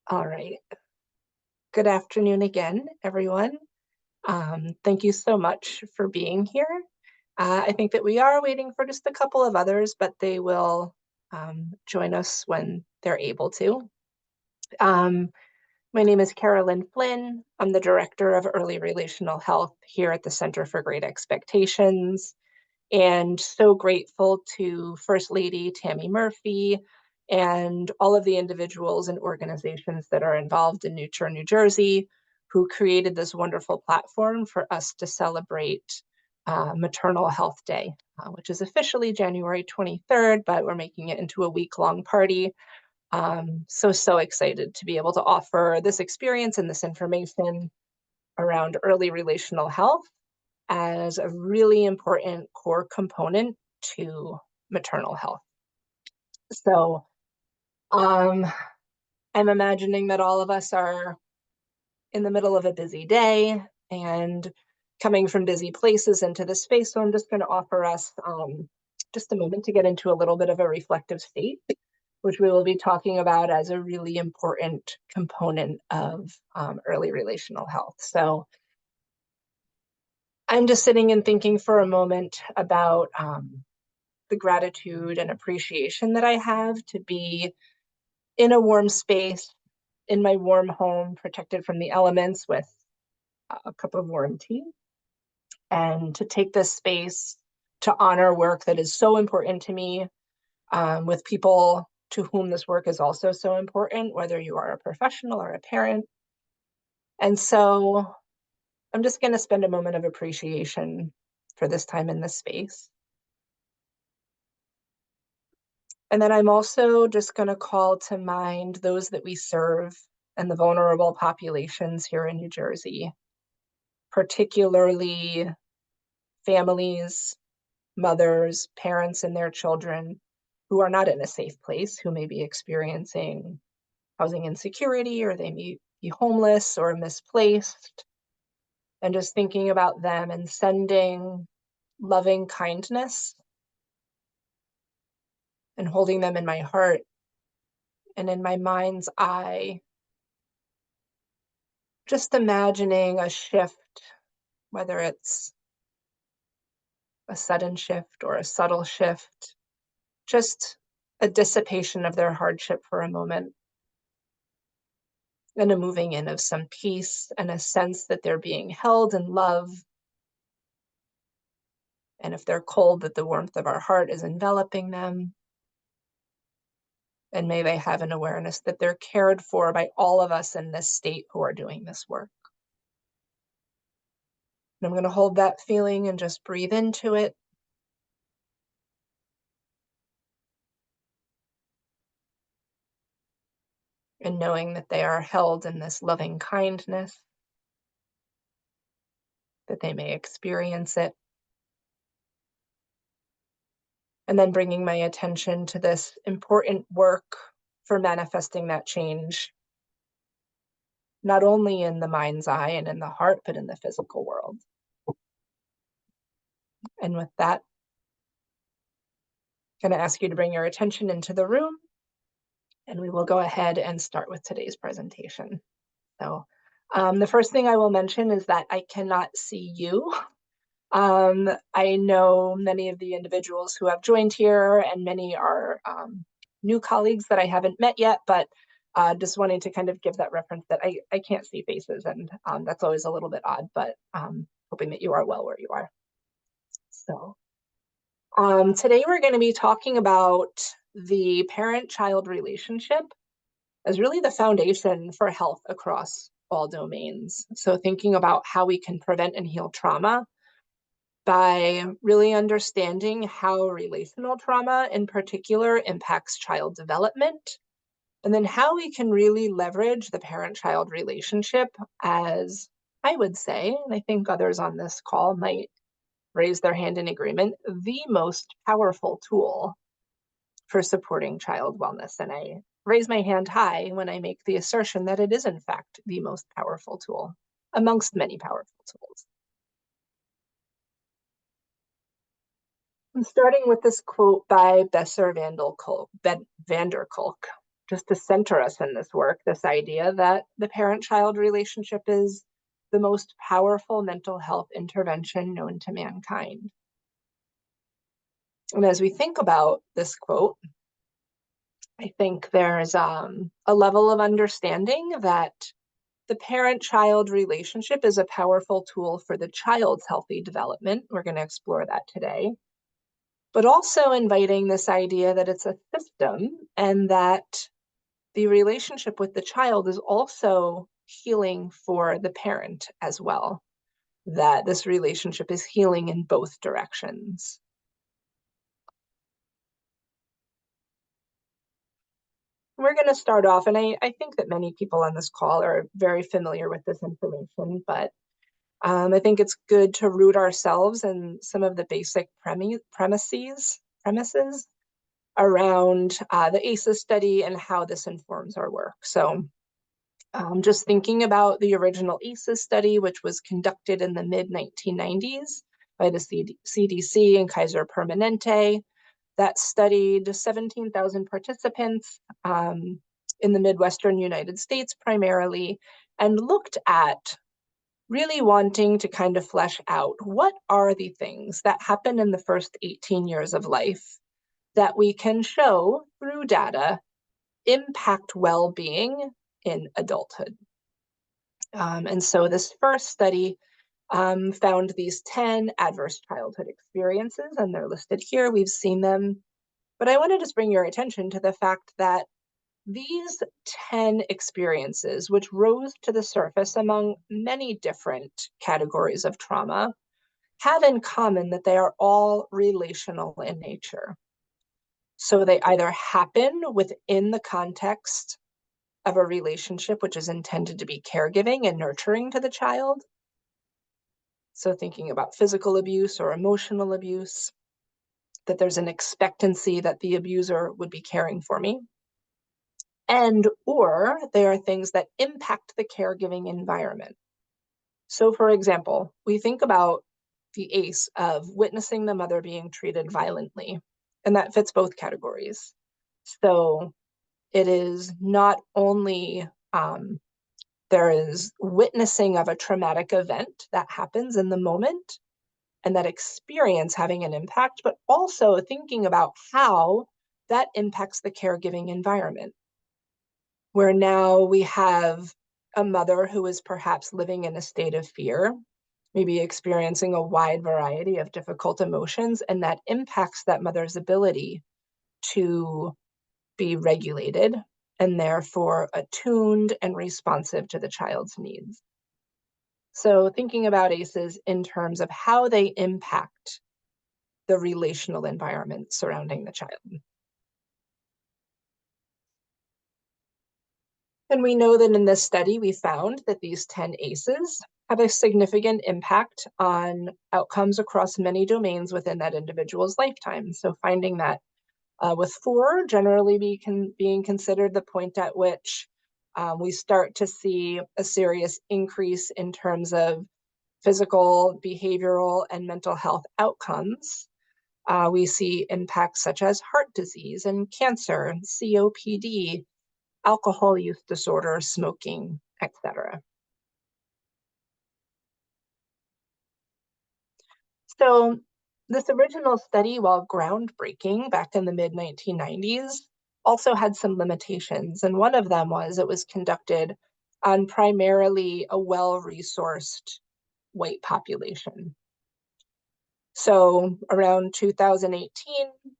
All right. Good afternoon again, everyone. Thank you so much for being here. I think that we are waiting for just a couple of others, but they will join us when they're able to. My name is Carolyn Flynn. I'm the Director of Early Relational Health here at the Center for Great Expectations, and so grateful to First Lady Tammy Murphy and all of the individuals and organizations that are involved in Nurture, New Jersey, who created this wonderful platform for us to celebrate Maternal Health Day, which is officially January 23rd, but we're making it into a week-long party. So excited to be able to offer this experience and this information around early relational health as a really important core component to maternal health. So I'm imagining that all of us are in the middle of a busy day and coming from busy places into this space. So I'm just going to offer us just a moment to get into a little bit of a reflective state, which we will be talking about as a really important component of early relational health. So I'm just sitting and thinking for a moment about the gratitude and appreciation that I have to be in a warm space, in my warm home, protected from the elements with a cup of warm tea, and to take this space to honor work that is so important to me with people to whom this work is also so important, whether you are a professional or a parent. And so I'm just going to spend a moment of appreciation for this time in this space. And then I'm also just going to call to mind those that we serve and the vulnerable populations here in New Jersey, particularly families, mothers, parents, and their children who are not in a safe place, who may be experiencing housing insecurity, or they may be homeless or misplaced. And just thinking about them and sending loving kindness and holding them in my heart and in my mind's eye, just imagining a shift, whether it's a sudden shift or a subtle shift, just a dissipation of their hardship for a moment, and a moving in of some peace and a sense that they're being held in love. And if they're cold, that the warmth of our heart is enveloping them. And may they have an awareness that they're cared for by all of us in this state who are doing this work. And I'm going to hold that feeling and just breathe into it. And knowing that they are held in this loving kindness, that they may experience it. And then bringing my attention to this important work for manifesting that change, not only in the mind's eye and in the heart, but in the physical world. And with that, I'm going to ask you to bring your attention into the room, and we will go ahead and start with today's presentation. So the first thing I will mention is that I cannot see you. I know many of the individuals who have joined here, and many are new colleagues that I haven't met yet, but just wanting to kind of give that reference that I can't see faces, and that's always a little bit odd, but hoping that you are well where you are. So today we're going to be talking about the parent-child relationship as really the foundation for health across all domains. So thinking about how we can prevent and heal trauma by really understanding how relational trauma in particular impacts child development, and then how we can really leverage the parent-child relationship as, I would say, and I think others on this call might raise their hand in agreement, the most powerful tool for supporting child wellness. And I raise my hand high when I make the assertion that it is, in fact, the most powerful tool amongst many powerful tools. I'm starting with this quote by Besser van der Kolk. just to center us in this work, this idea that the parent-child relationship is the most powerful mental health intervention known to mankind. And as we think about this quote, I think there's a level of understanding that the parent-child relationship is a powerful tool for the child's healthy development. We're going to explore that today. But also inviting this idea that it's a system and that the relationship with the child is also healing for the parent as well, that this relationship is healing in both directions. We're going to start off, and I think that many people on this call are very familiar with this information, but I think it's good to root ourselves in some of the basic premises around the ACEs study and how this informs our work. So just thinking about the original ACEs study, which was conducted in the mid-1990s by the CDC and Kaiser Permanente, that studied 17,000 participants in the Midwestern United States primarily, and looked at really wanting to kind of flesh out what are the things that happen in the first 18 years of life that we can show through data impact well-being in adulthood. And so this first study found these 10 adverse childhood experiences, and they're listed here. We've seen them. But I want to just bring your attention to the fact that these 10 experiences, which rose to the surface among many different categories of trauma, have in common that they are all relational in nature. So they either happen within the context of a relationship which is intended to be caregiving and nurturing to the child. So thinking about physical abuse or emotional abuse, that there's an expectancy that the abuser would be caring for me. And or there are things that impact the caregiving environment. So for example, we think about the ACE of witnessing the mother being treated violently, and that fits both categories. So it is not only there is witnessing of a traumatic event that happens in the moment and that experience having an impact, but also thinking about how that impacts the caregiving environment, where now we have a mother who is perhaps living in a state of fear, maybe experiencing a wide variety of difficult emotions, and that impacts that mother's ability to be regulated and therefore attuned and responsive to the child's needs. So thinking about ACEs in terms of how they impact the relational environment surrounding the child. And we know that in this study, we found that these 10 ACEs have a significant impact on outcomes across many domains within that individual's lifetime. So finding that with 4 generally being considered the point at which we start to see a serious increase in terms of physical, behavioral, and mental health outcomes. We see impacts such as heart disease and cancer, COPD, alcohol use disorder, smoking, etc. So this original study, while groundbreaking back in the mid-1990s, also had some limitations. And one of them was it was conducted on primarily a well-resourced white population. So around 2018,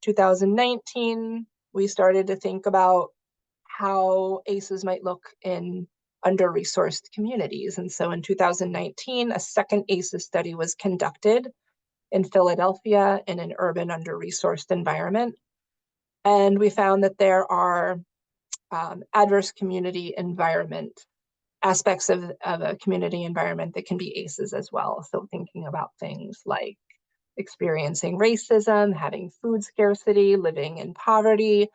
2019, we started to think about how ACEs might look in under-resourced communities. And so in 2019, a second ACEs study was conducted in Philadelphia in an urban under-resourced environment. And we found that there are adverse community environment aspects of a community environment that can be ACEs as well. So thinking about things like experiencing racism, having food scarcity, living in poverty,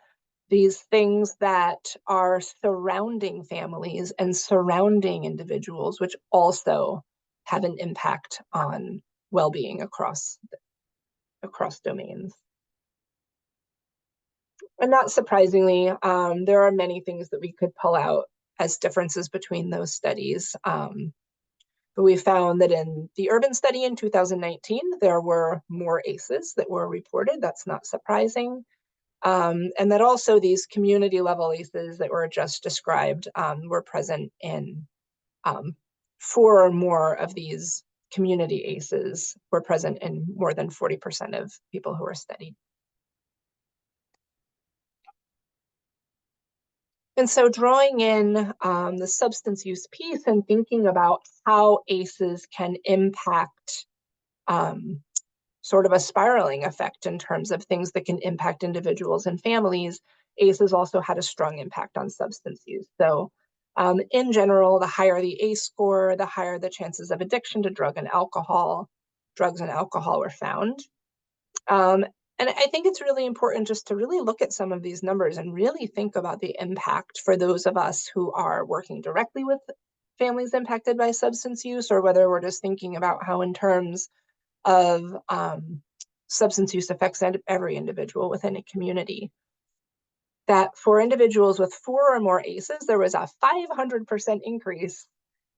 these things that are surrounding families and surrounding individuals, which also have an impact on well-being across domains. And not surprisingly, there are many things that we could pull out as differences between those studies. But we found that in the urban study in 2019, there were more ACEs that were reported. That's not surprising. And that also these community level ACEs that were just described were present in 4 or more of these community ACEs were present in more than 40% of people who were studied. And so drawing in the substance use piece and thinking about how ACEs can impact sort of a spiraling effect in terms of things that can impact individuals and families, ACEs also had a strong impact on substance use. So in general, the higher the ACE score, the higher the chances of addiction to drugs and alcohol were found. And I think it's really important just to really look at some of these numbers and really think about the impact for those of us who are working directly with families impacted by substance use, or whether we're just thinking about how in terms of substance use affects every individual within a community. That for individuals with 4 or more ACEs, there was a 500% increase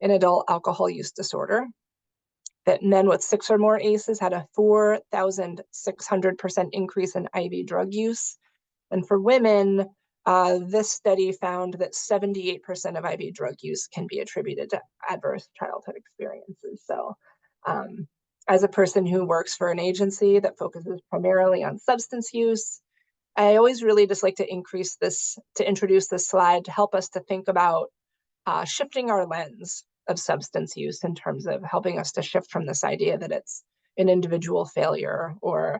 in adult alcohol use disorder. That men with 6 or more ACEs had a 4,600% increase in IV drug use. And for women, this study found that 78% of IV drug use can be attributed to adverse childhood experiences. So as a person who works for an agency that focuses primarily on substance use, I always really just like to introduce this slide to help us to think about shifting our lens of substance use in terms of helping us to shift from this idea that it's an individual failure or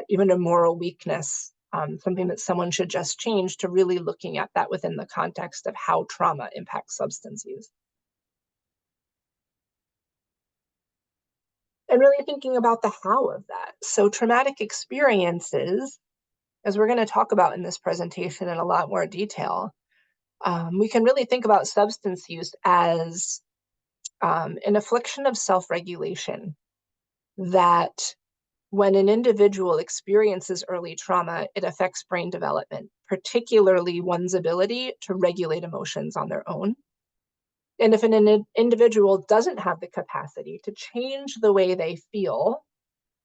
even a moral weakness, something that someone should just change, to really looking at that within the context of how trauma impacts substance use. And really thinking about the how of that. So traumatic experiences, as we're going to talk about in this presentation in a lot more detail, we can really think about substance use as an affliction of self-regulation, that when an individual experiences early trauma, it affects brain development, particularly one's ability to regulate emotions on their own. And if an individual doesn't have the capacity to change the way they feel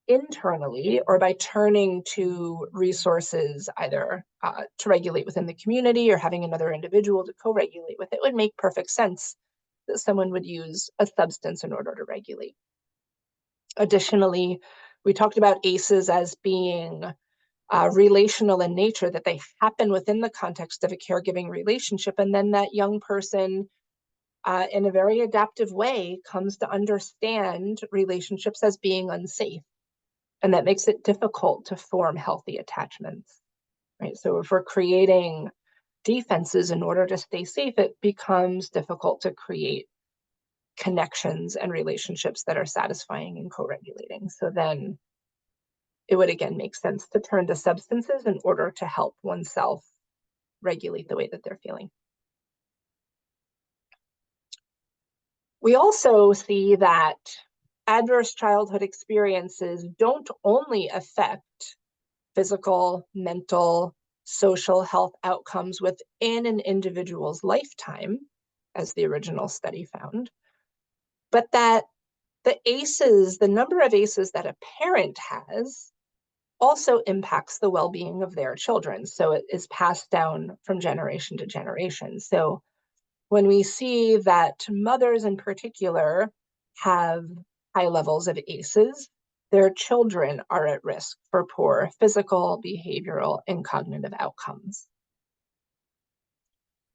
internally, or by turning to resources either to regulate within the community or having another individual to co-regulate with, it would make perfect sense that someone would use a substance in order to regulate. Additionally, we talked about ACEs as being relational in nature, that they happen within the context of a caregiving relationship, and then that young person in a very adaptive way comes to understand relationships as being unsafe. And that makes it difficult to form healthy attachments, right? So if we're creating defenses in order to stay safe, it becomes difficult to create connections and relationships that are satisfying and co-regulating. So then it would again make sense to turn to substances in order to help oneself regulate the way that they're feeling. We also see that adverse childhood experiences don't only affect physical, mental, social health outcomes within an individual's lifetime, as the original study found, but that the ACEs, the number of ACEs that a parent has, also impacts the well-being of their children. So it is passed down from generation to generation. So when we see that mothers in particular have high levels of ACEs, their children are at risk for poor physical, behavioral, and cognitive outcomes.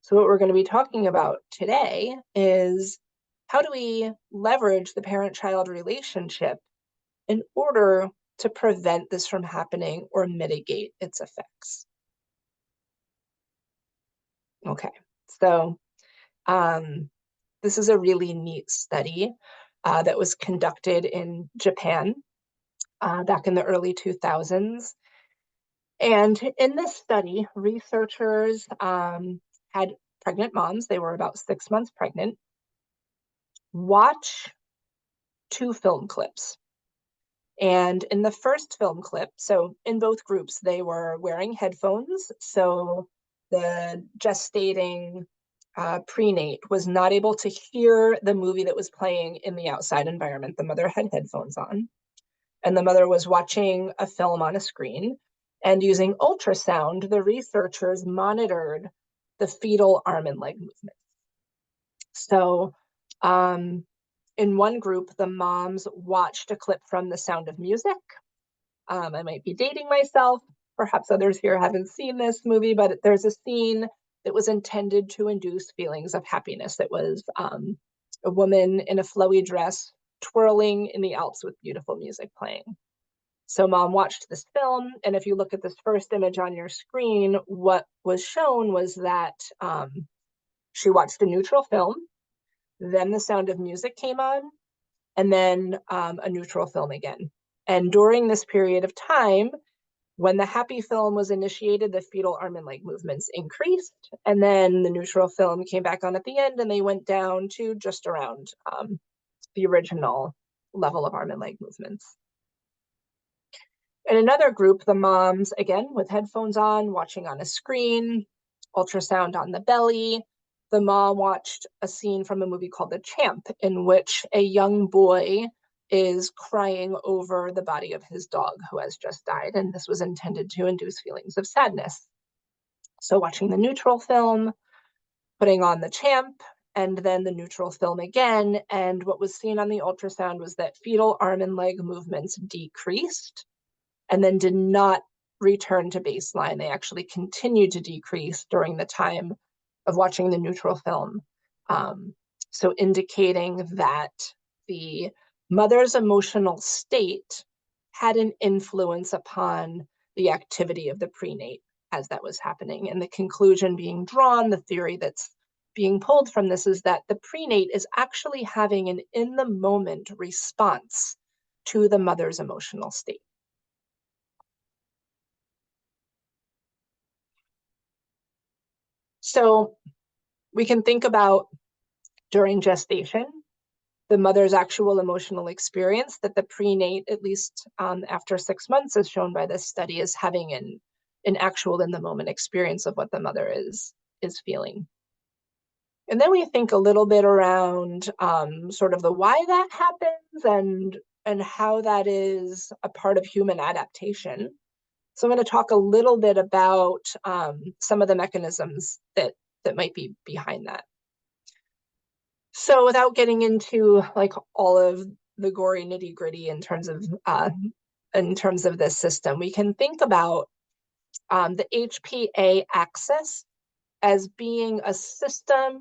So what we're going to be talking about today is how do we leverage the parent-child relationship in order to prevent this from happening or mitigate its effects. Okay, so this is a really neat study that was conducted in Japan back in the early 2000s. And in this study, researchers had pregnant moms, they were about 6 months pregnant, watch 2 film clips. And in the first film clip, so in both groups, they were wearing headphones. So the gestating prenate was not able to hear the movie that was playing in the outside environment. The mother had headphones on, and the mother was watching a film on a screen. And using ultrasound, the researchers monitored the fetal arm and leg movement. So in one group, the moms watched a clip from The Sound of Music. I might be dating myself. Perhaps others here haven't seen this movie, but there's a scene that was intended to induce feelings of happiness. It was a woman in a flowy dress twirling in the Alps with beautiful music playing. So mom watched this film, and if you look at this first image on your screen, what was shown was that she watched a neutral film, then The Sound of Music came on, and then a neutral film again. And during this period of time, when the happy film was initiated, the fetal arm and leg movements increased, and then the neutral film came back on at the end, and they went down to just around the original level of arm and leg movements. In another group, the moms, again, with headphones on, watching on a screen, ultrasound on the belly. The mom watched a scene from a movie called The Champ, in which a young boy is crying over the body of his dog who has just died, and this was intended to induce feelings of sadness. So watching the neutral film, putting on The Champ, and then the neutral film again, and what was seen on the ultrasound was that fetal arm and leg movements decreased and then did not return to baseline. They actually continued to decrease during the time of watching the neutral film. So indicating that the mother's emotional state had an influence upon the activity of the prenate as that was happening. And the conclusion being drawn, the theory that's being pulled from this is that the prenate is actually having an in the moment response to the mother's emotional state. So we can think about during gestation, the mother's actual emotional experience that the prenate, at least after 6 months, as shown by this study, is having an actual in the moment experience of what the mother is feeling. And then we think a little bit around sort of the why that happens and how that is a part of human adaptation. So I'm going to talk a little bit about some of the mechanisms that might be behind that. So without getting into like all of the gory nitty gritty in terms of this system, we can think about the HPA axis as being a system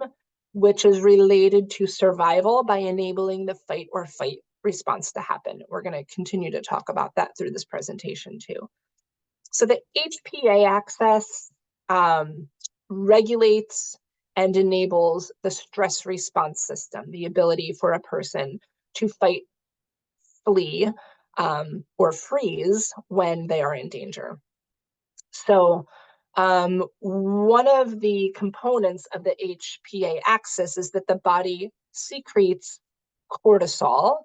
which is related to survival by enabling the fight or flight response to happen. We're going to continue to talk about that through this presentation too. So the HPA axis regulates and enables the stress response system, the ability for a person to fight, flee, or freeze when they are in danger. So one of the components of the HPA axis is that the body secretes cortisol,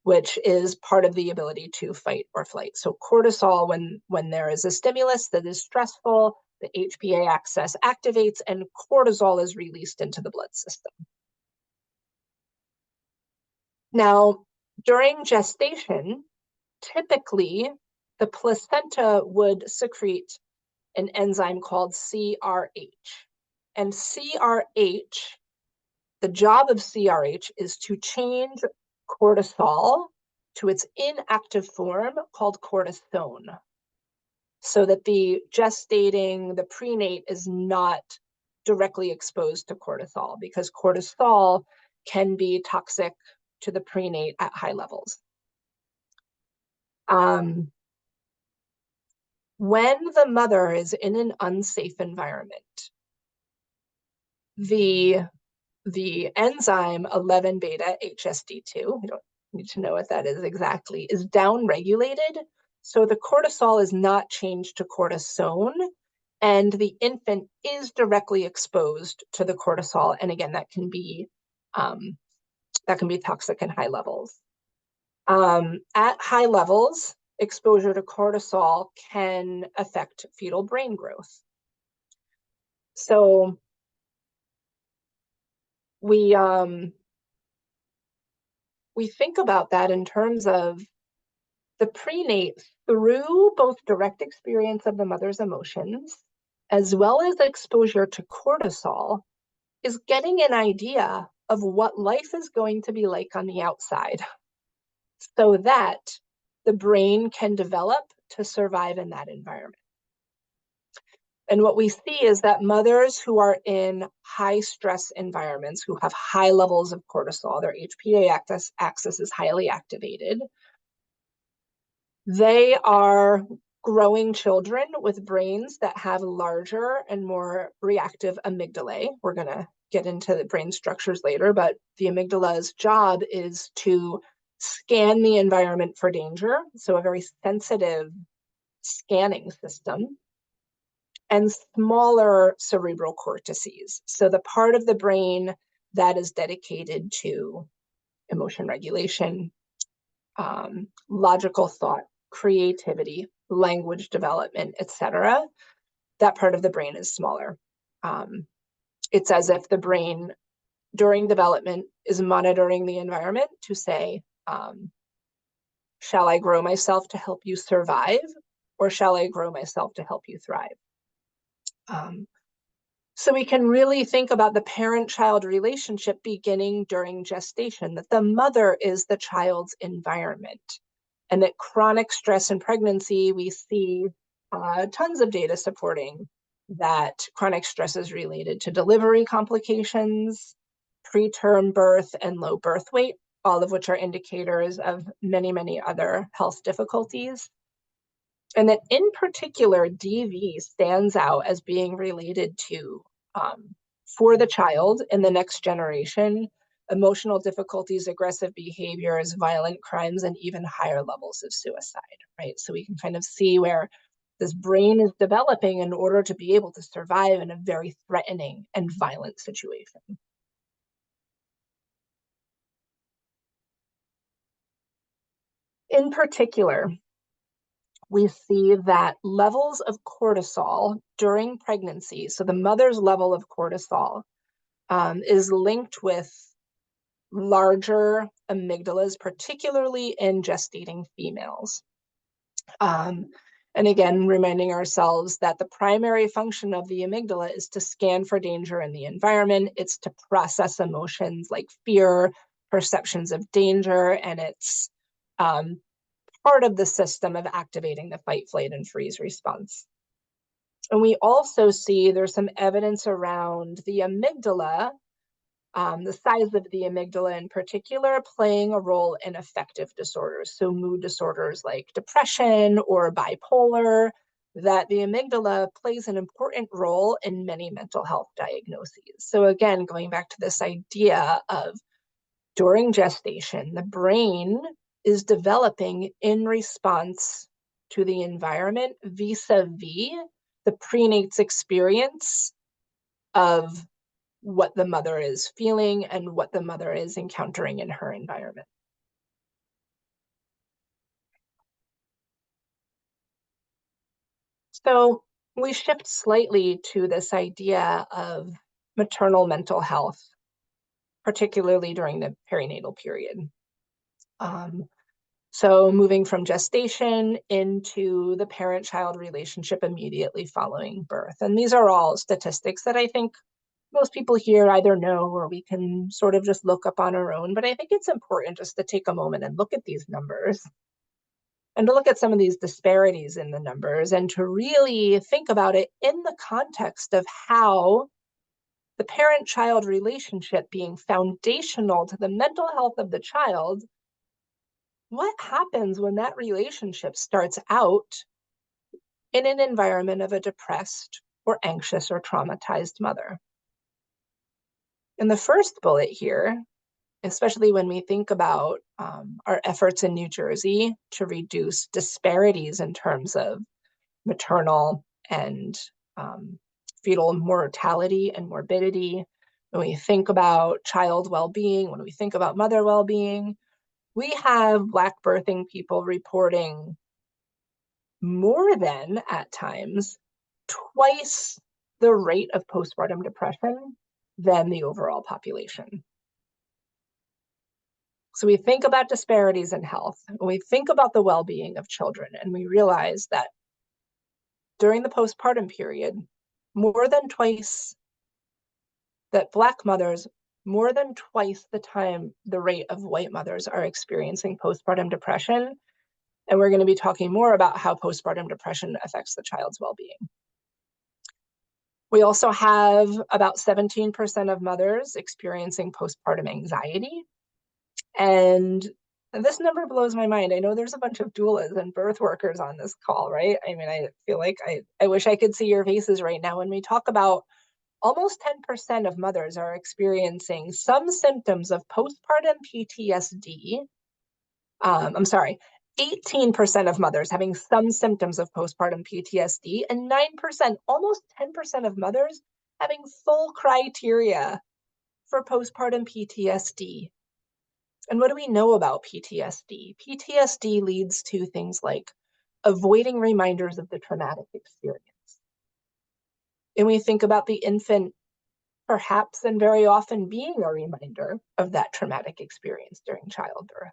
which is part of the ability to fight or flight. So cortisol, when there is a stimulus that is stressful, the HPA axis activates and cortisol is released into the blood system. Now, during gestation, typically the placenta would secrete an enzyme called CRH. And CRH, the job of CRH is to change cortisol to its inactive form called cortisone, so that the gestating, the prenate is not directly exposed to cortisol, because cortisol can be toxic to the prenate at high levels. When the mother is in an unsafe environment, the enzyme 11 beta HSD2, we don't need to know what that is exactly, is downregulated. So the cortisol is not changed to cortisone, and the infant is directly exposed to the cortisol. And again, that can be toxic in high levels. At high levels, exposure to cortisol can affect fetal brain growth. So we think about that in terms of the prenate through both direct experience of the mother's emotions as well as exposure to cortisol is getting an idea of what life is going to be like on the outside so that the brain can develop to survive in that environment. And what we see is that mothers who are in high stress environments, who have high levels of cortisol, their HPA axis is highly activated, they are growing children with brains that have larger and more reactive amygdalae. We're going to get into the brain structures later, but the amygdala's job is to scan the environment for danger, so a very sensitive scanning system, and smaller cerebral cortices, so the part of the brain that is dedicated to emotion regulation, logical thought, creativity, language development, etc. That part of the brain is smaller. It's as if the brain during development is monitoring the environment to say, shall I grow myself to help you survive, or shall I grow myself to help you thrive? So we can really think about the parent-child relationship beginning during gestation, that the mother is the child's environment, and that chronic stress in pregnancy, we see tons of data supporting that chronic stress is related to delivery complications, preterm birth, and low birth weight, all of which are indicators of many, many other health difficulties. And that in particular, DV stands out as being related to, for the child in the next generation, emotional difficulties, aggressive behaviors, violent crimes, and even higher levels of suicide, right? So we can kind of see where this brain is developing in order to be able to survive in a very threatening and violent situation. In particular, we see that levels of cortisol during pregnancy, so the mother's level of cortisol, is linked with larger amygdalas, particularly in gestating females. And again, reminding ourselves that the primary function of the amygdala is to scan for danger in the environment. It's to process emotions like fear, perceptions of danger, and it's part of the system of activating the fight, flight, and freeze response. And we also see there's some evidence around the amygdala, the size of the amygdala in particular, playing a role in affective disorders. So mood disorders like depression or bipolar, that the amygdala plays an important role in many mental health diagnoses. So again, going back to this idea of during gestation, the brain is developing in response to the environment vis-a-vis the prenate's experience of what the mother is feeling and what the mother is encountering in her environment. So we shift slightly to this idea of maternal mental health, particularly during the perinatal period. So moving from gestation into the parent-child relationship immediately following birth. And these are all statistics that I think most people here either know or we can sort of just look up on our own. But I think it's important just to take a moment and look at these numbers and to look at some of these disparities in the numbers and to really think about it in the context of how the parent-child relationship being foundational to the mental health of the child, what happens when that relationship starts out in an environment of a depressed or anxious or traumatized mother? In the first bullet here, especially when we think about our efforts in New Jersey to reduce disparities in terms of maternal and fetal mortality and morbidity, when we think about child well-being, when we think about mother well-being, we have Black birthing people reporting more than, at times, twice the rate of postpartum depression than the overall population. So we think about disparities in health, and we think about the well-being of children, and we realize that during the postpartum period, more than twice that Black mothers, more than twice the time the rate of white mothers are experiencing postpartum depression. And we're going to be talking more about how postpartum depression affects the child's well-being. We also have about 17% of mothers experiencing postpartum anxiety. And this number blows my mind. I know there's a bunch of doulas and birth workers on this call, right? I mean, I feel like I wish I could see your faces right now. When we talk about almost 10% of mothers are experiencing some symptoms of postpartum PTSD. I'm sorry, 18% of mothers having some symptoms of postpartum PTSD, and 9%, almost 10% of mothers having full criteria for postpartum PTSD. And what do we know about PTSD? PTSD leads to things like avoiding reminders of the traumatic experience. And we think about the infant perhaps and very often being a reminder of that traumatic experience during childbirth.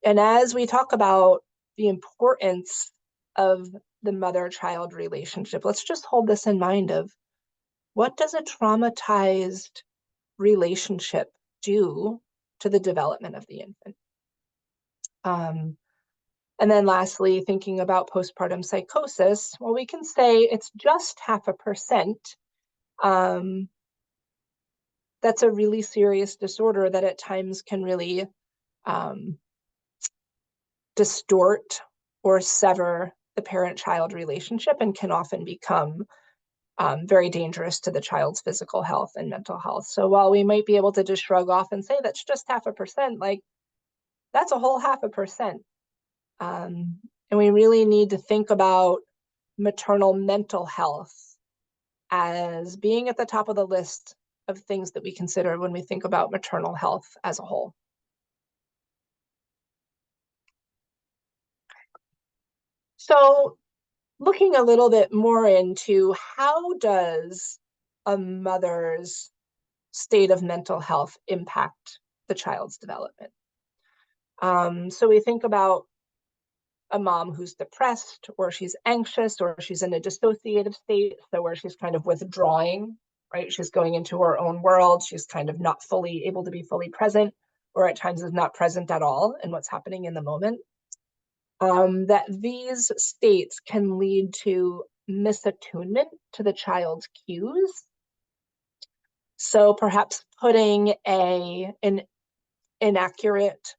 And as we talk about the importance of the mother-child relationship, let's just hold this in mind of what does a traumatized relationship do to the development of the infant? And then lastly, thinking about postpartum psychosis, well, we can say it's just 0.5%. That's a really serious disorder that at times can really distort or sever the parent-child relationship and can often become very dangerous to the child's physical health and mental health. So while we might be able to just shrug off and say that's just 0.5%, like that's a whole 0.5%. And we really need to think about maternal mental health as being at the top of the list of things that we consider when we think about maternal health as a whole. So looking a little bit more into how does a mother's state of mental health impact the child's development? So we think about a mom who's depressed, or she's anxious, or she's in a dissociative state, so where she's kind of withdrawing, right? She's going into her own world. She's kind of not fully able to be fully present, or at times is not present at all in what's happening in the moment. That these states can lead to misattunement to the child's cues. So perhaps putting an inaccurate,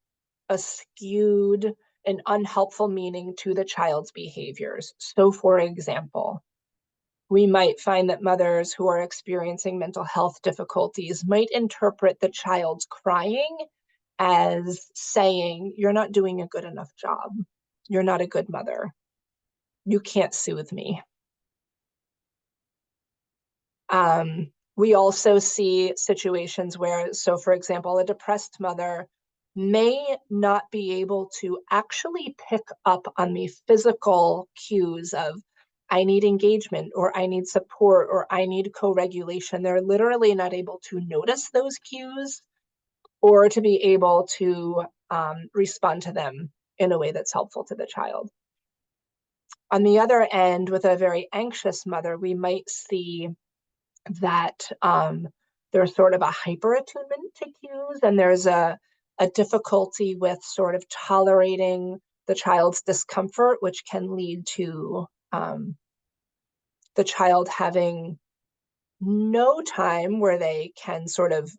a skewed, an unhelpful meaning to the child's behaviors. So for example, we might find that mothers who are experiencing mental health difficulties might interpret the child's crying as saying, you're not doing a good enough job. You're not a good mother. You can't soothe me. We also see situations where, so for example, a depressed mother may not be able to actually pick up on the physical cues of, I need engagement, or I need support, or I need co-regulation. They're literally not able to notice those cues or to be able to respond to them in a way that's helpful to the child. On the other end, with a very anxious mother, we might see that there's sort of a hyperattunement to cues, and there's a difficulty with sort of tolerating the child's discomfort, which can lead to the child having no time where they can sort of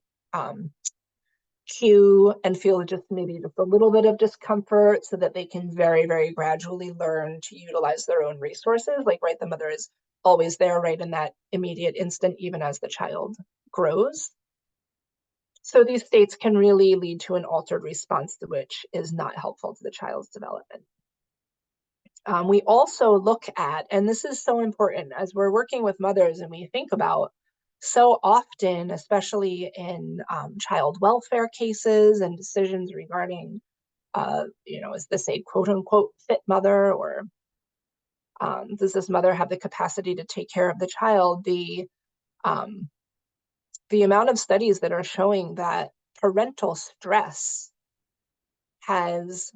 cue and feel just maybe just a little bit of discomfort so that they can very, very gradually learn to utilize their own resources. Like, right, the mother is always there right in that immediate instant, even as the child grows. So these states can really lead to an altered response, which is not helpful to the child's development. We also look at, and this is so important as we're working with mothers and we think about So often, especially in child welfare cases and decisions regarding, is this a quote unquote fit mother, or does this mother have the capacity to take care of the child? Um, the amount of studies that are showing that parental stress has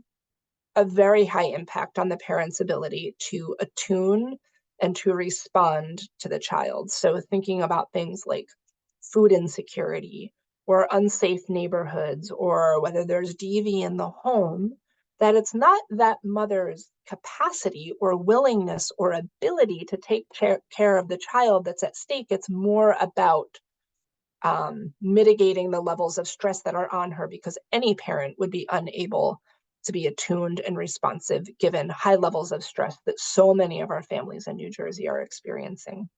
a very high impact on the parent's ability to attune and to respond to the child. So thinking about things like food insecurity or unsafe neighborhoods, or whether there's DV in the home, that it's not that mother's capacity or willingness or ability to take care of the child that's at stake. It's more about mitigating the levels of stress that are on her, because any parent would be unable to be attuned and responsive given high levels of stress that so many of our families in New Jersey are experiencing.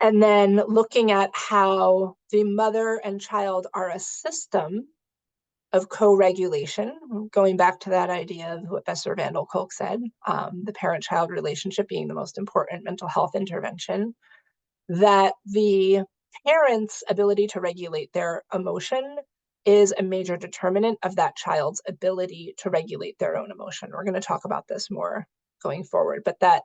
And then looking at how the mother and child are a system of co-regulation, going back to that idea of what Besser Van der Kolk said, the parent-child relationship being the most important mental health intervention, that the parent's ability to regulate their emotion is a major determinant of that child's ability to regulate their own emotion. We're going to talk about this more going forward, but that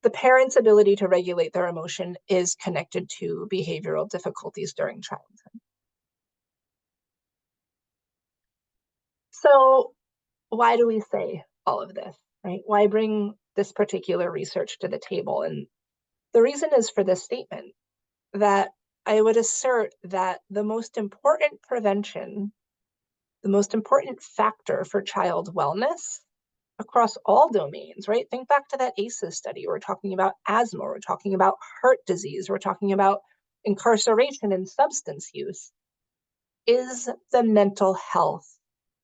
the parent's ability to regulate their emotion is connected to behavioral difficulties during childhood. So why do we say all of this, right? Why bring this particular research to the table? And the reason is for this statement, that I would assert that the most important prevention, the most important factor for child wellness across all domains, right? Think back to that ACEs study. We're talking about asthma, we're talking about heart disease, we're talking about incarceration and substance use, is the mental health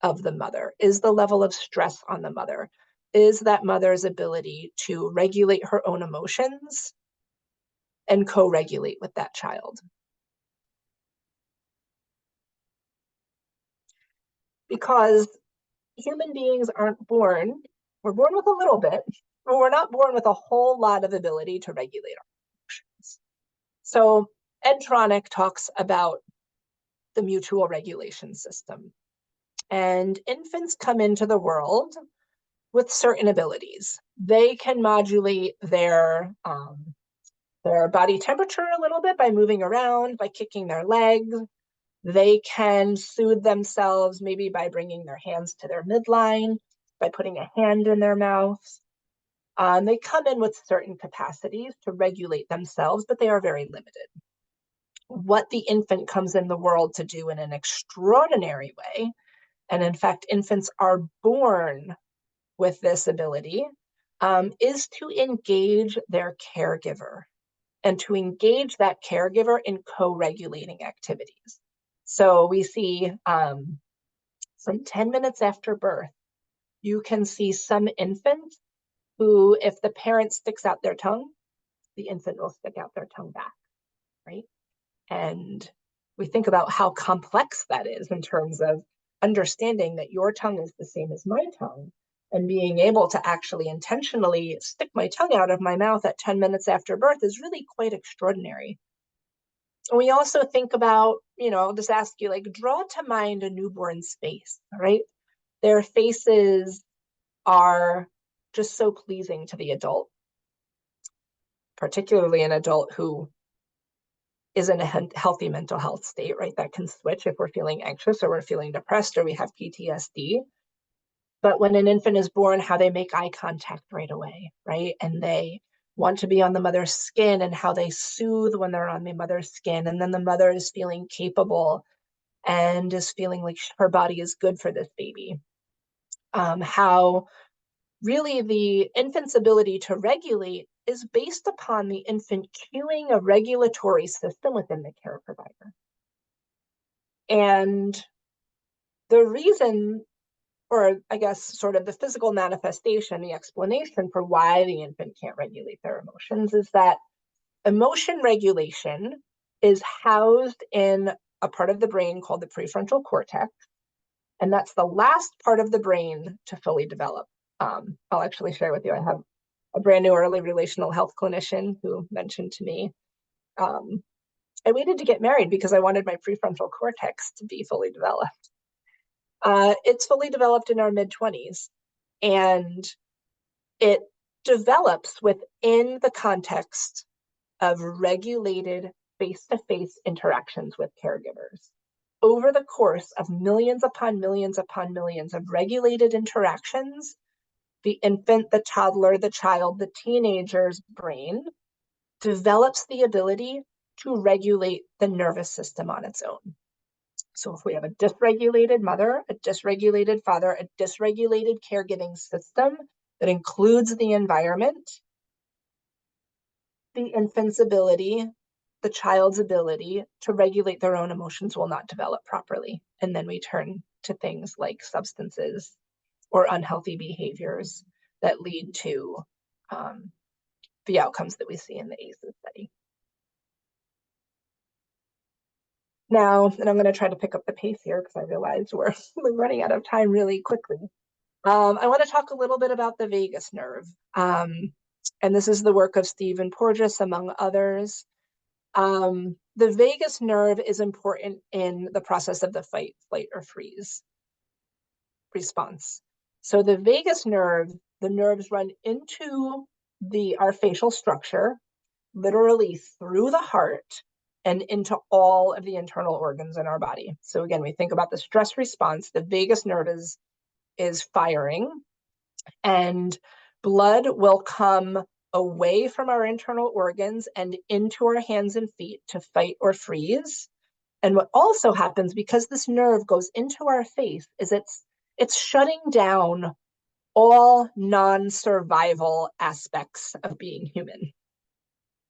of the mother, is the level of stress on the mother, is that mother's ability to regulate her own emotions and co-regulate with that child. Because human beings aren't born, we're born with a little bit, but we're not born with a whole lot of ability to regulate our emotions. So Ed Tronick talks about the mutual regulation system. And infants come into the world with certain abilities. They can modulate their body temperature a little bit by moving around, by kicking their legs. They can soothe themselves maybe by bringing their hands to their midline, by putting a hand in their mouth. They come in with certain capacities to regulate themselves, but they are very limited. What the infant comes in the world to do in an extraordinary way, and in fact, infants are born with this ability, is to engage their caregiver and to engage that caregiver in co-regulating activities. So we see from 10 minutes after birth, you can see some infants who, if the parent sticks out their tongue, the infant will stick out their tongue back, right? And we think about how complex that is in terms of understanding that your tongue is the same as my tongue, and being able to actually intentionally stick my tongue out of my mouth at 10 minutes after birth is really quite extraordinary. We also think about, I'll just ask you, like, draw to mind a newborn's face, right? Their faces are just so pleasing to the adult, particularly an adult who is in a healthy mental health state, right? That can switch if we're feeling anxious or we're feeling depressed or we have PTSD. But when an infant is born, how they make eye contact right away, right? And they want to be on the mother's skin, and how they soothe when they're on the mother's skin. And then the mother is feeling capable and is feeling like her body is good for this baby. How really the infant's ability to regulate is based upon the infant cueing a regulatory system within the care provider. And the reason, or I guess sort of the physical manifestation, the explanation for why the infant can't regulate their emotions, is that emotion regulation is housed in a part of the brain called the prefrontal cortex. And that's the last part of the brain to fully develop. I'll actually share with you, I have a brand new early relational health clinician who mentioned to me, I waited to get married because I wanted my prefrontal cortex to be fully developed. It's fully developed in our mid-20s, and it develops within the context of regulated face-to-face interactions with caregivers. Over the course of millions upon millions upon millions of regulated interactions, the infant, the toddler, the child, the teenager's brain develops the ability to regulate the nervous system on its own. So if we have a dysregulated mother, a dysregulated father, a dysregulated caregiving system that includes the environment, the infant's ability, the child's ability to regulate their own emotions will not develop properly. And then we turn to things like substances or unhealthy behaviors that lead to the outcomes that we see in the ACEs study. Now, and I'm going to try to pick up the pace here because I realize we're running out of time really quickly. I want to talk a little bit about the vagus nerve. And this is the work of Stephen Porges, among others. The vagus nerve is important in the process of the fight, flight, or freeze response. So the vagus nerve, the nerves run into our facial structure, literally through the heart and into all of the internal organs in our body. So again, we think about the stress response, the vagus nerve is firing, and blood will come away from our internal organs and into our hands and feet to fight or freeze. And what also happens, because this nerve goes into our face, is it's shutting down all non-survival aspects of being human.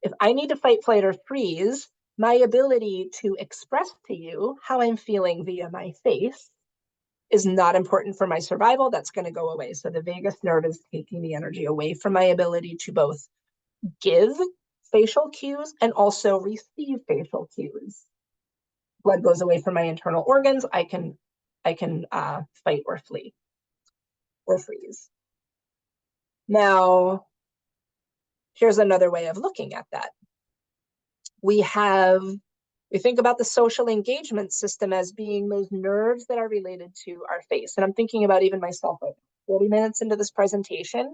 If I need to fight, flight, or freeze, my ability to express to you how I'm feeling via my face is not important for my survival. That's going to go away. So the vagus nerve is taking the energy away from my ability to both give facial cues and also receive facial cues. Blood goes away from my internal organs. I can fight or flee or freeze. Now, here's another way of looking at that. We think about the social engagement system as being those nerves that are related to our face. And I'm thinking about even myself, like 40 minutes into this presentation,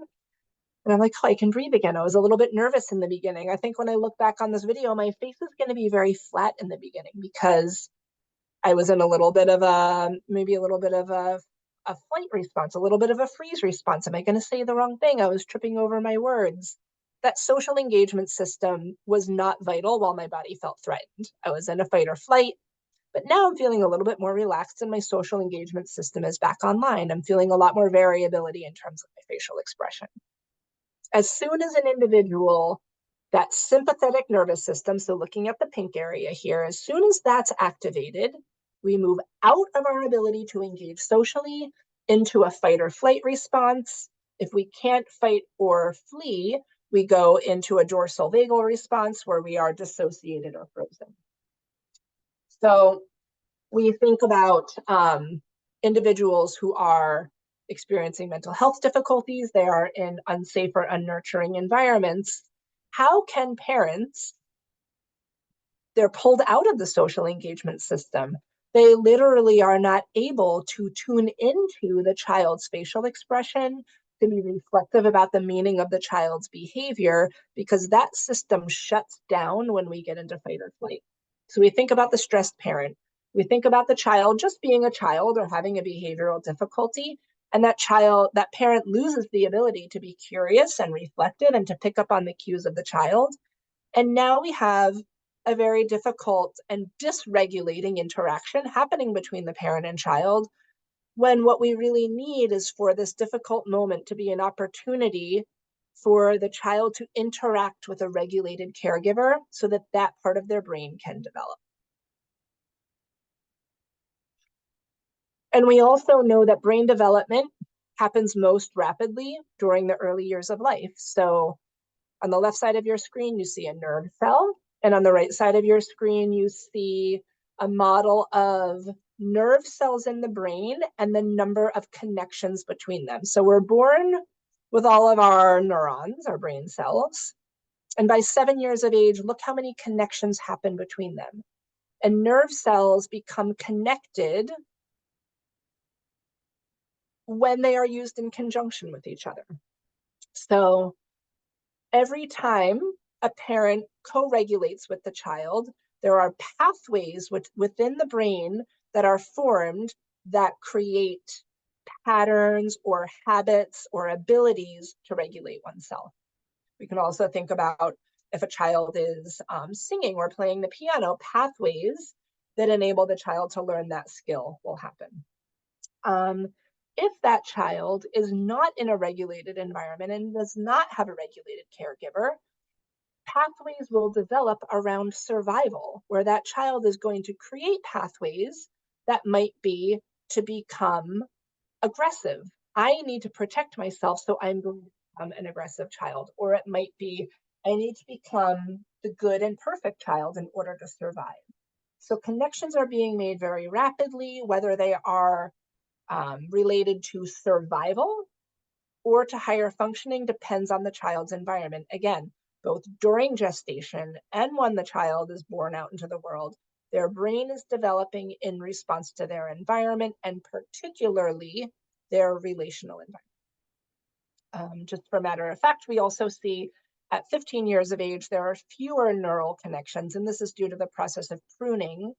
and I'm like, oh, I can breathe again. I was a little bit nervous in the beginning. I think when I look back on this video, my face is going to be very flat in the beginning because I was in maybe a little bit of a flight response, a little bit of a freeze response. Am I going to say the wrong thing? I was tripping over my words. That social engagement system was not vital while my body felt threatened. I was in a fight or flight, but now I'm feeling a little bit more relaxed and my social engagement system is back online. I'm feeling a lot more variability in terms of my facial expression. As soon as an individual, that sympathetic nervous system, so looking at the pink area here, as soon as that's activated, we move out of our ability to engage socially into a fight or flight response. If we can't fight or flee, we go into a dorsal vagal response where we are dissociated or frozen. So we think about individuals who are experiencing mental health difficulties, they are in unsafe or unnurturing environments. How can parents, they're pulled out of the social engagement system. They literally are not able to tune into the child's facial expression, to be reflective about the meaning of the child's behavior, because that system shuts down when we get into fight or flight. So we think about the stressed parent. We think about the child just being a child or having a behavioral difficulty, and that parent loses the ability to be curious and reflective and to pick up on the cues of the child. And now we have a very difficult and dysregulating interaction happening between the parent and child, when what we really need is for this difficult moment to be an opportunity for the child to interact with a regulated caregiver so that that part of their brain can develop. And we also know that brain development happens most rapidly during the early years of life. So on the left side of your screen, you see a nerve cell. And on the right side of your screen, you see a model of nerve cells in the brain and the number of connections between them. So we're born with all of our neurons, our brain cells. And by 7 years of age, look how many connections happen between them. And nerve cells become connected when they are used in conjunction with each other. So every time a parent co-regulates with the child, there are pathways within the brain that are formed that create patterns or habits or abilities to regulate oneself. We can also think about if a child is singing or playing the piano, pathways that enable the child to learn that skill will happen. If that child is not in a regulated environment and does not have a regulated caregiver, pathways will develop around survival, where that child is going to create pathways that might be to become aggressive. I need to protect myself, so I'm going to become an aggressive child. Or it might be, I need to become the good and perfect child in order to survive. So connections are being made very rapidly, whether they are related to survival or to higher functioning depends on the child's environment. Again, both during gestation and when the child is born out into the world, their brain is developing in response to their environment, and particularly their relational environment. Just for matter of fact, we also see at 15 years of age, there are fewer neural connections, and this is due to the process of pruning,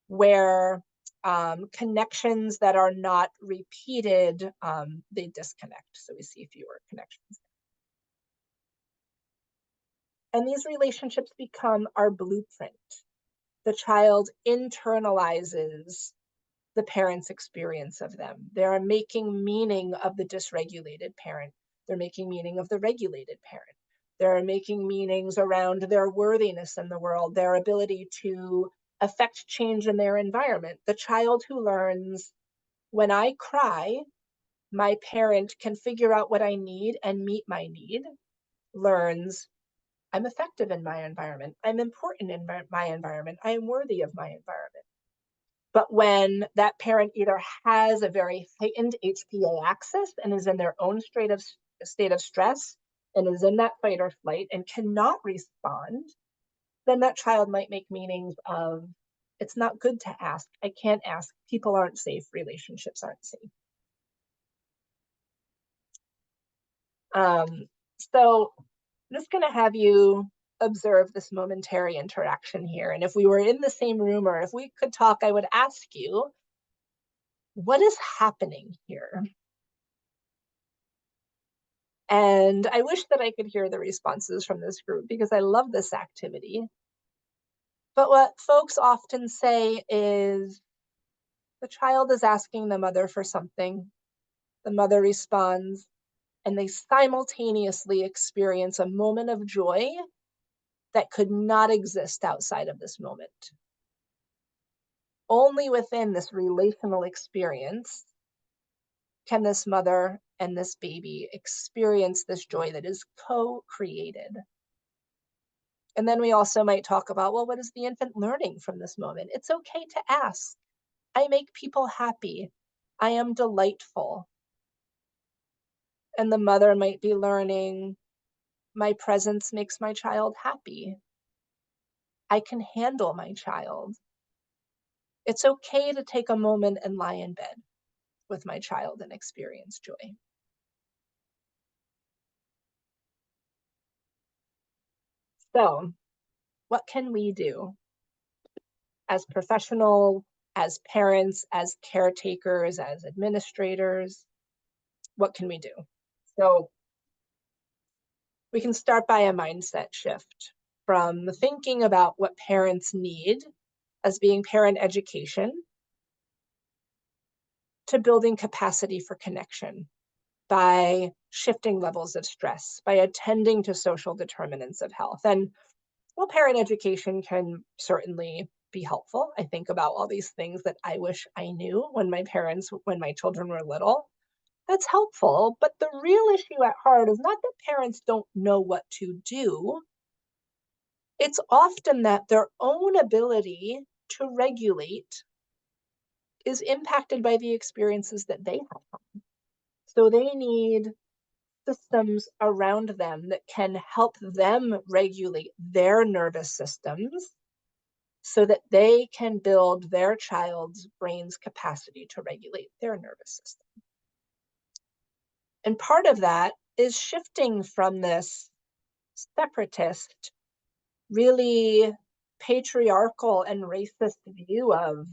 where connections that are not repeated, they disconnect. So we see fewer connections. And these relationships become our blueprint. The child internalizes the parent's experience of them. They are making meaning of the dysregulated parent. They're making meaning of the regulated parent. They're making meanings around their worthiness in the world, their ability to affect change in their environment. The child who learns, when I cry, my parent can figure out what I need and meet my need, learns, I'm effective in my environment. I'm important in my environment. I am worthy of my environment. But when that parent either has a very heightened HPA axis and is in their own state of stress and is in that fight or flight and cannot respond, then that child might make meanings of, it's not good to ask. I can't ask. People aren't safe. Relationships aren't safe. So I'm just going to have you observe this momentary interaction here. And if we were in the same room or if we could talk, I would ask you, what is happening here? And I wish that I could hear the responses from this group because I love this activity. But what folks often say is the child is asking the mother for something. The mother responds, and they simultaneously experience a moment of joy that could not exist outside of this moment. Only within this relational experience can this mother and this baby experience this joy that is co-created. And then we also might talk about, well, what is the infant learning from this moment? It's okay to ask. I make people happy. I am delightful. And the mother might be learning, my presence makes my child happy. I can handle my child. It's okay to take a moment and lie in bed with my child and experience joy. So, what can we do as professionals, as parents, as caretakers, as administrators? What can we do? So, we can start by a mindset shift from thinking about what parents need as being parent education to building capacity for connection by shifting levels of stress, by attending to social determinants of health. And while parent education can certainly be helpful, I think about all these things that I wish I knew when my children were little. That's helpful, but the real issue at heart is not that parents don't know what to do. It's often that their own ability to regulate is impacted by the experiences that they have. So they need systems around them that can help them regulate their nervous systems so that they can build their child's brain's capacity to regulate their nervous system. And part of that is shifting from this separatist, really patriarchal and racist view of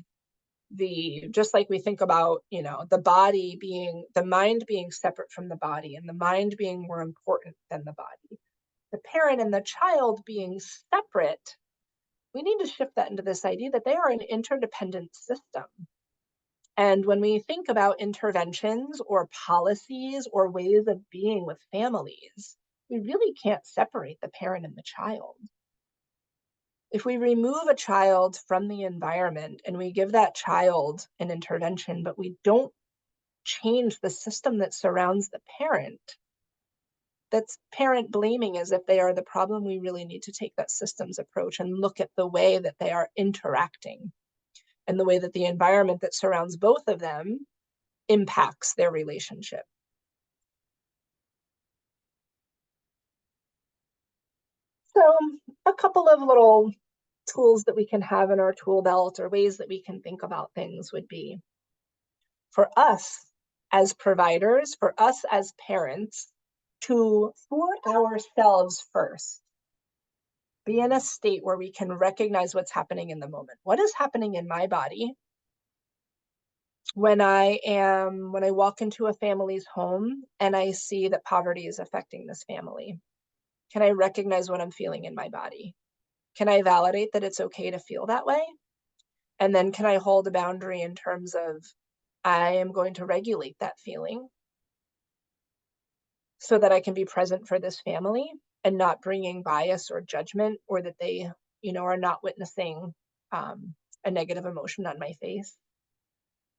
just like we think about, the mind being separate from the body and the mind being more important than the body, the parent and the child being separate. We need to shift that into this idea that they are an interdependent system. And when we think about interventions or policies or ways of being with families, we really can't separate the parent and the child. If we remove a child from the environment and we give that child an intervention, but we don't change the system that surrounds the parent, that's parent blaming as if they are the problem. We really need to take that systems approach and look at the way that they are interacting and the way that the environment that surrounds both of them impacts their relationship. So a couple of little tools that we can have in our tool belt or ways that we can think about things would be, for us as providers, for us as parents, to, for ourselves first, be in a state where we can recognize what's happening in the moment. What is happening in my body when I walk into a family's home and I see that poverty is affecting this family? Can I recognize what I'm feeling in my body? Can I validate that it's okay to feel that way? And then can I hold a boundary in terms of, I am going to regulate that feeling so that I can be present for this family and not bringing bias or judgment, or that they, are not witnessing a negative emotion on my face.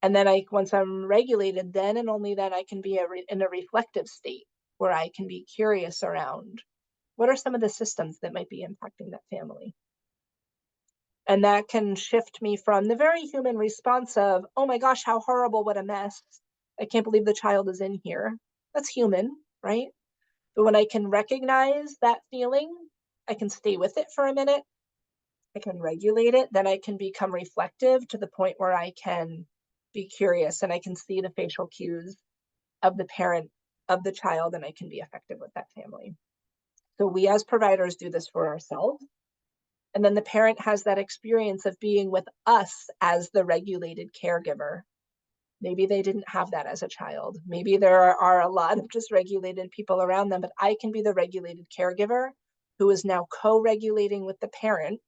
And then once I'm regulated, then and only then I can be in a reflective state where I can be curious around what are some of the systems that might be impacting that family. And that can shift me from the very human response of, oh my gosh, how horrible, what a mess. I can't believe the child is in here. That's human, right? But when I can recognize that feeling, I can stay with it for a minute, I can regulate it, then I can become reflective to the point where I can be curious and I can see the facial cues of the parent, of the child, and I can be effective with that family. So we as providers do this for ourselves. And then the parent has that experience of being with us as the regulated caregiver. Maybe they didn't have that as a child. Maybe there are a lot of dysregulated people around them, but I can be the regulated caregiver who is now co-regulating with the parent,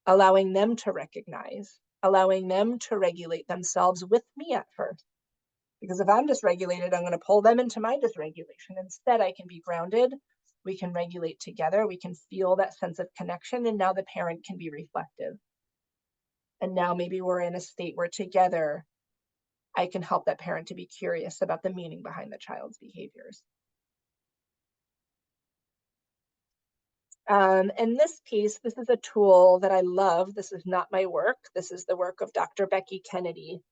allowing them to recognize, allowing them to regulate themselves with me at first. Because if I'm dysregulated, I'm going to pull them into my dysregulation. Instead, I can be grounded. We can regulate together. We can feel that sense of connection. And now the parent can be reflective. And now maybe we're in a state where together I can help that parent to be curious about the meaning behind the child's behaviors. And this piece, this is a tool that I love. This is not my work. This is the work of Dr. Becky Kennedy.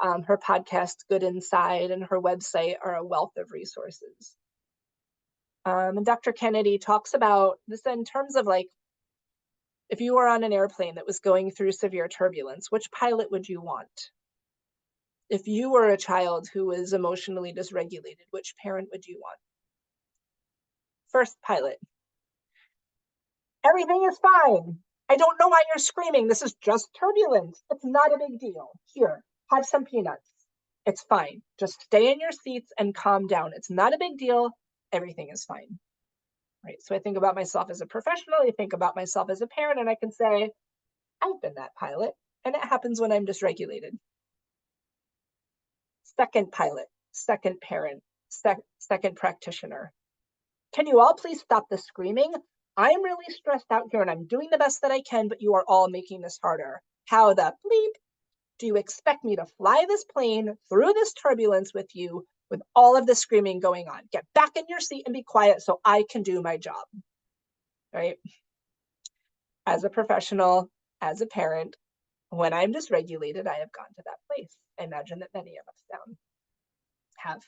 Her podcast, Good Inside, and her website are a wealth of resources. And Dr. Kennedy talks about this in terms of like, if you were on an airplane that was going through severe turbulence, which pilot would you want? If you were a child who was emotionally dysregulated, which parent would you want? First pilot. Everything is fine. I don't know why you're screaming. This is just turbulence. It's not a big deal. Here, have some peanuts. It's fine. Just stay in your seats and calm down. It's not a big deal. Everything is fine. Right. So I think about myself as a professional. I think about myself as a parent, and I can say, I've been that pilot, and it happens when I'm dysregulated. Second pilot, second parent, second practitioner. Can you all please stop the screaming? I'm really stressed out here and I'm doing the best that I can, but you are all making this harder. How the bleep do you expect me to fly this plane through this turbulence with you with all of the screaming going on? Get back in your seat and be quiet so I can do my job, right? As a professional, as a parent, when I'm dysregulated, I have gone to that place. I imagine that many of us have.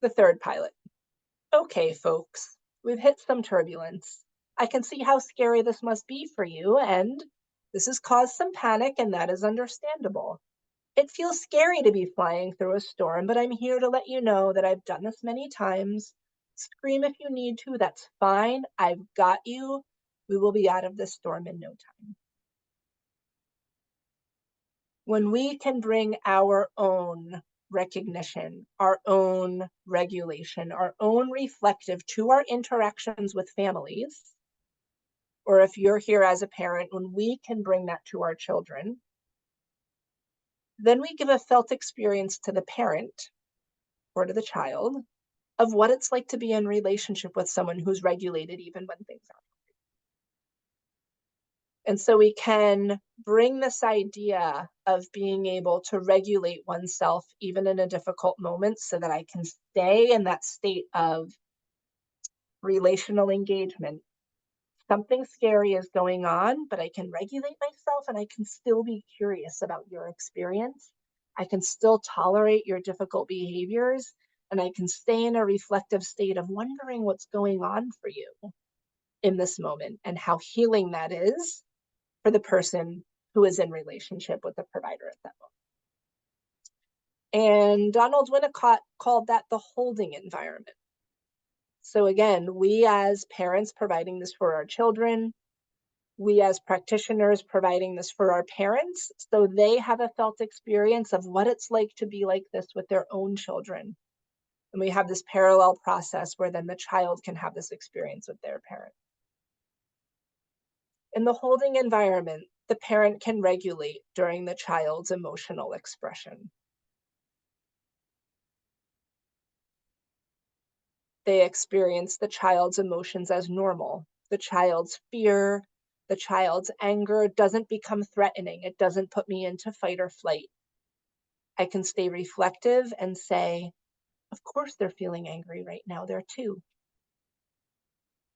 The third pilot. Okay, folks, we've hit some turbulence. I can see how scary this must be for you, and this has caused some panic, and that is understandable. It feels scary to be flying through a storm, but I'm here to let you know that I've done this many times. Scream if you need to, that's fine. I've got you. We will be out of this storm in no time. When we can bring our own recognition, our own regulation, our own reflective to our interactions with families, or if you're here as a parent, when we can bring that to our children, then we give a felt experience to the parent or to the child of what it's like to be in relationship with someone who's regulated even when things aren't. And so we can bring this idea of being able to regulate oneself even in a difficult moment so that I can stay in that state of relational engagement. Something scary is going on, but I can regulate myself and I can still be curious about your experience. I can still tolerate your difficult behaviors, and I can stay in a reflective state of wondering what's going on for you in this moment and how healing that is for the person who is in relationship with the provider at that moment. And Donald Winnicott called that the holding environment. So again, we as parents providing this for our children, we as practitioners providing this for our parents, so they have a felt experience of what it's like to be like this with their own children. And we have this parallel process where then the child can have this experience with their parent. In the holding environment, the parent can regulate during the child's emotional expression. They experience the child's emotions as normal. The child's fear, the child's anger doesn't become threatening. It doesn't put me into fight or flight. I can stay reflective and say, of course they're feeling angry right now. They're two.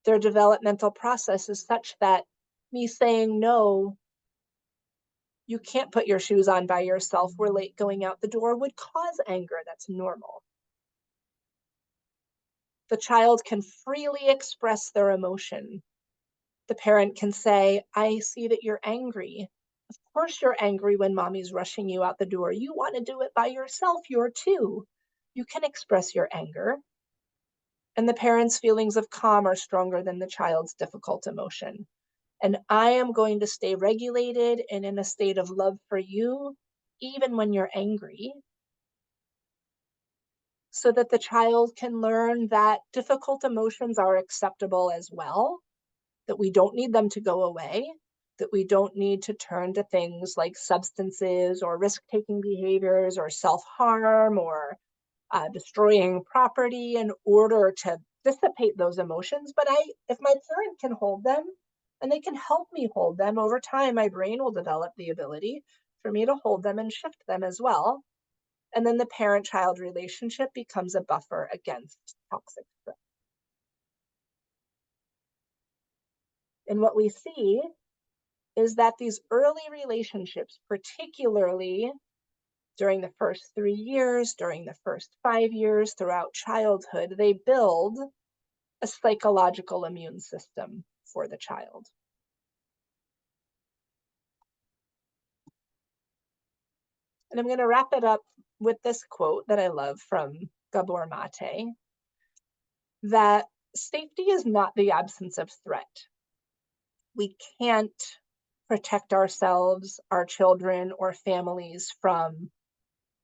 Their developmental process is such that me saying, no, you can't put your shoes on by yourself, we're late going out the door, would cause anger. That's normal. The child can freely express their emotion. The parent can say, I see that you're angry. Of course you're angry when mommy's rushing you out the door. You want to do it by yourself. You're two. You can express your anger. And the parent's feelings of calm are stronger than the child's difficult emotion. And I am going to stay regulated and in a state of love for you, even when you're angry, so that the child can learn that difficult emotions are acceptable as well, that we don't need them to go away, that we don't need to turn to things like substances or risk-taking behaviors or self-harm or destroying property in order to dissipate those emotions. But if my parent can hold them and they can help me hold them, over time, my brain will develop the ability for me to hold them and shift them as well. And then the parent-child relationship becomes a buffer against toxic stress. And what we see is that these early relationships, particularly during the first 3 years, during the first 5 years, throughout childhood, they build a psychological immune system for the child. And I'm going to wrap it up with this quote that I love from Gabor Mate, that safety is not the absence of threat. We can't protect ourselves, our children, or families from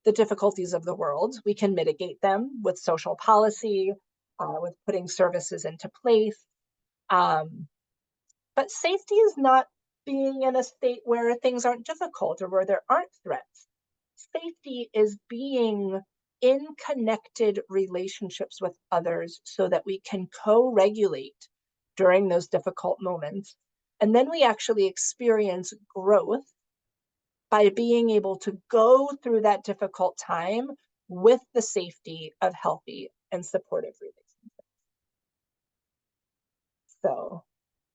the difficulties of the world. We can mitigate them with social policy, with putting services into place. But safety is not being in a state where things aren't difficult or where there aren't threats. Safety is being in connected relationships with others so that we can co-regulate during those difficult moments. And then we actually experience growth by being able to go through that difficult time with the safety of healthy and supportive relationships. So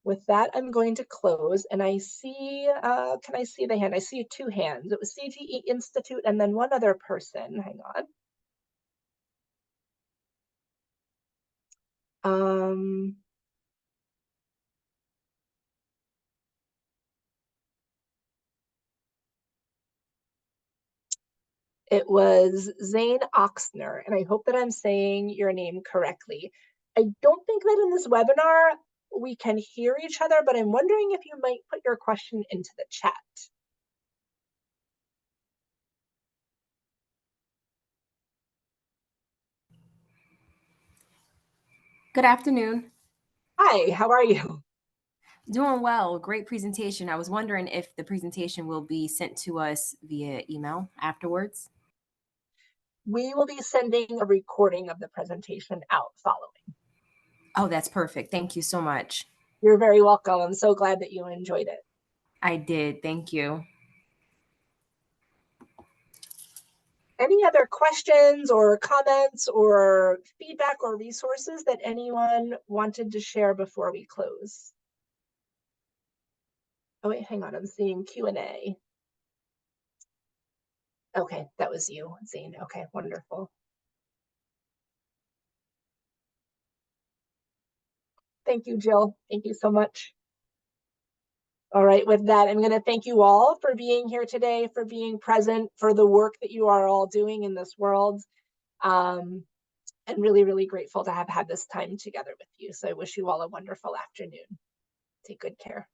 with that, I'm going to close, and I see, can I see the hand? I see 2 hands. It was CGE Institute and then one other person. Hang on. Um, it was Zane Oxner, and I hope that I'm saying your name correctly. I don't think that in this webinar we can hear each other, but I'm wondering if you might put your question into the chat. Good afternoon. Hi, how are you? Doing well. Great presentation. I was wondering if the presentation will be sent to us via email afterwards. We will be sending a recording of the presentation out following. Oh, that's perfect. Thank you so much. You're very welcome. I'm so glad that you enjoyed it. I did. Thank you. Any other questions or comments or feedback or resources that anyone wanted to share before we close? Oh, wait, hang on. I'm seeing Q&A. Okay, that was you, Zane. Okay, wonderful. Thank you, Jill. Thank you so much. All right, with that, I'm going to thank you all for being here today, for being present, for the work that you are all doing in this world. And really, really grateful to have had this time together with you. So I wish you all a wonderful afternoon. Take good care.